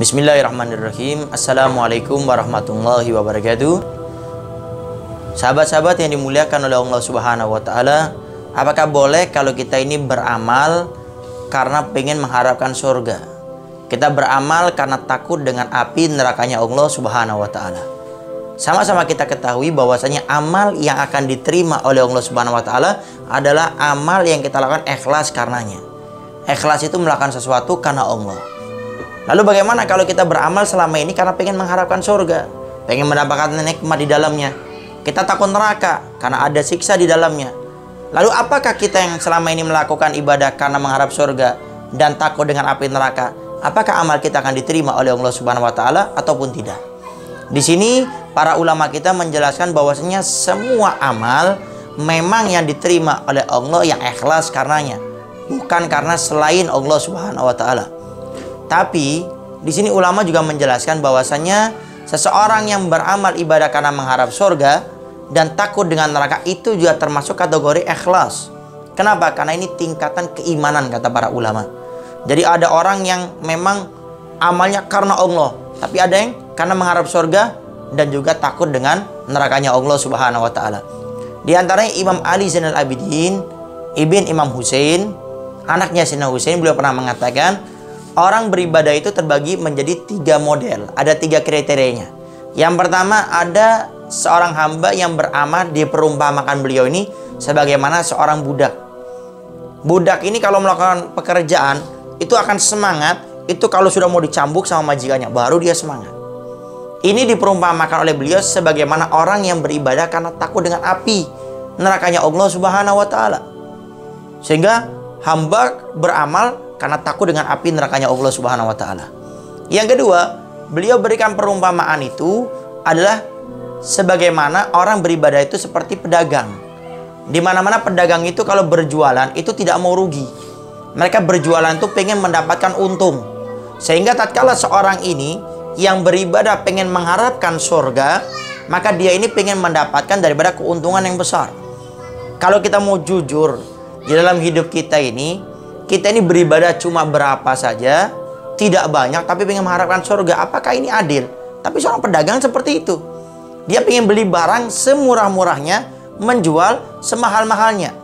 Bismillahirrahmanirrahim. Assalamualaikum warahmatullahi wabarakatuh. Sahabat-sahabat yang dimuliakan oleh Allah Subhanahu wa Ta'ala, apakah boleh kalau kita ini beramal karena pengen mengharapkan surga? Kita beramal karena takut dengan api nerakanya Allah Subhanahu wa Ta'ala. Sama-sama kita ketahui bahwasanya amal yang akan diterima oleh Allah Subhanahu wa Ta'ala adalah amal yang kita lakukan ikhlas karenanya. Ikhlas itu melakukan sesuatu karena Allah. Lalu bagaimana kalau kita beramal selama ini karena pengen mengharapkan surga, pengen mendapatkan nikmat di dalamnya? Kita takut neraka karena ada siksa di dalamnya. Lalu apakah kita yang selama ini melakukan ibadah karena mengharap surga dan takut dengan api neraka, apakah amal kita akan diterima oleh Allah Subhanahu wa Ta'ala ataupun tidak? Di sini para ulama kita menjelaskan bahwasanya semua amal memang yang diterima oleh Allah yang ikhlas karenanya, bukan karena selain Allah Subhanahu wa Ta'ala. Tapi di sini ulama juga menjelaskan bahwasanya seseorang yang beramal ibadah karena mengharap surga dan takut dengan neraka itu juga termasuk kategori ikhlas. Kenapa? Karena ini tingkatan keimanan kata para ulama. Jadi ada orang yang memang amalnya karena Allah, tapi ada yang karena mengharap surga dan juga takut dengan nerakanya Allah Subhanahu wa Ta'ala. Di antaranya Imam Ali Zainal Abidin Ibn Imam Husain, anaknya Sayyidina Husain, beliau pernah mengatakan orang beribadah itu terbagi menjadi 3 model. Ada 3 kriterianya. Yang pertama, ada seorang hamba yang beramal, diperumpamakan beliau ini sebagaimana seorang budak. Budak ini kalau melakukan pekerjaan itu akan semangat. Itu kalau sudah mau dicambuk sama majikannya, baru dia semangat. Ini diperumpamakan oleh beliau sebagaimana orang yang beribadah karena takut dengan api nerakanya Allah Subhanahu wa Ta'ala. Sehingga hamba beramal karena takut dengan api nerakanya Allah Subhanahu wa Ta'ala. Yang kedua, beliau berikan perumpamaan itu adalah sebagaimana orang beribadah itu seperti pedagang. Di mana-mana pedagang itu kalau berjualan itu tidak mau rugi. Mereka berjualan itu pengen mendapatkan untung. Sehingga tatkala seorang ini yang beribadah pengen mengharapkan surga, maka dia ini pengen mendapatkan daripada keuntungan yang besar. Kalau kita mau jujur di dalam hidup kita ini beribadah cuma berapa saja, tidak banyak, tapi pengen mengharapkan surga. Apakah ini adil? Tapi seorang pedagang seperti itu. Dia pengen beli barang semurah-murahnya, menjual semahal-mahalnya.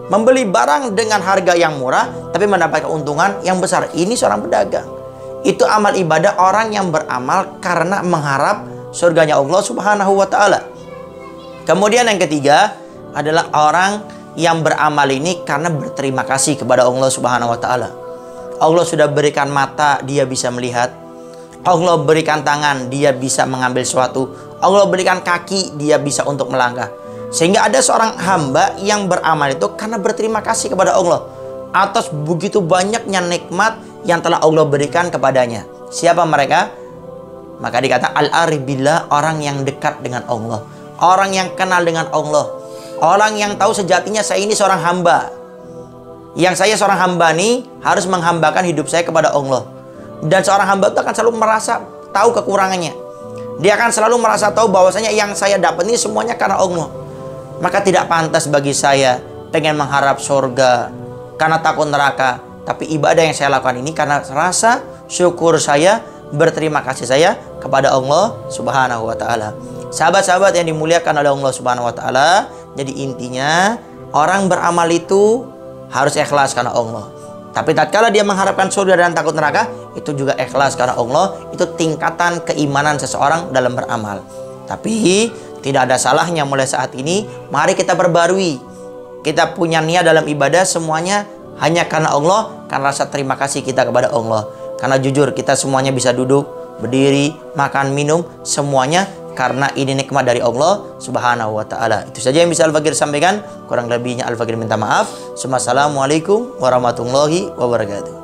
Membeli barang dengan harga yang murah, tapi mendapatkan keuntungan yang besar. Ini seorang pedagang. Itu amal ibadah orang yang beramal karena mengharap surganya Allah Subhanahu wa Ta'ala. Kemudian yang ketiga adalah orang yang beramal ini karena berterima kasih kepada Allah Subhanahu wa Ta'ala. Allah sudah berikan mata, dia bisa melihat. Allah berikan tangan, dia bisa mengambil sesuatu. Allah berikan kaki, dia bisa untuk melangkah. Sehingga ada seorang hamba yang beramal itu karena berterima kasih kepada Allah atas begitu banyaknya nikmat yang telah Allah berikan kepadanya. Siapa mereka? Maka dikata al-arif billah, orang yang dekat dengan Allah, orang yang kenal dengan Allah, orang yang tahu sejatinya saya ini seorang hamba. Yang saya seorang hamba nih harus menghambakan hidup saya kepada Allah. Dan seorang hamba itu akan selalu merasa tahu kekurangannya. Dia akan selalu merasa tahu bahwasanya yang saya dapat ini semuanya karena Allah. Maka tidak pantas bagi saya pengen mengharap surga karena takut neraka. Tapi ibadah yang saya lakukan ini karena rasa syukur saya, berterima kasih saya kepada Allah Subhanahu wa Ta'ala. Sahabat-sahabat yang dimuliakan oleh Allah Subhanahu wa Ta'ala, jadi intinya orang beramal itu harus ikhlas karena Allah. Tapi tatkala dia mengharapkan surga dan takut neraka, itu juga ikhlas karena Allah. Itu tingkatan keimanan seseorang dalam beramal. Tapi tidak ada salahnya mulai saat ini, mari kita perbarui. Kita punya niat dalam ibadah semuanya hanya karena Allah, karena rasa terima kasih kita kepada Allah. Karena jujur kita semuanya bisa duduk, berdiri, makan, minum, semuanya karena ini nikmat dari Allah Subhanahu wa Ta'ala. Itu saja yang bisa Al-Fakir sampaikan. Kurang lebihnya Al-Fakir minta maaf. Assalamualaikum warahmatullahi wabarakatuh.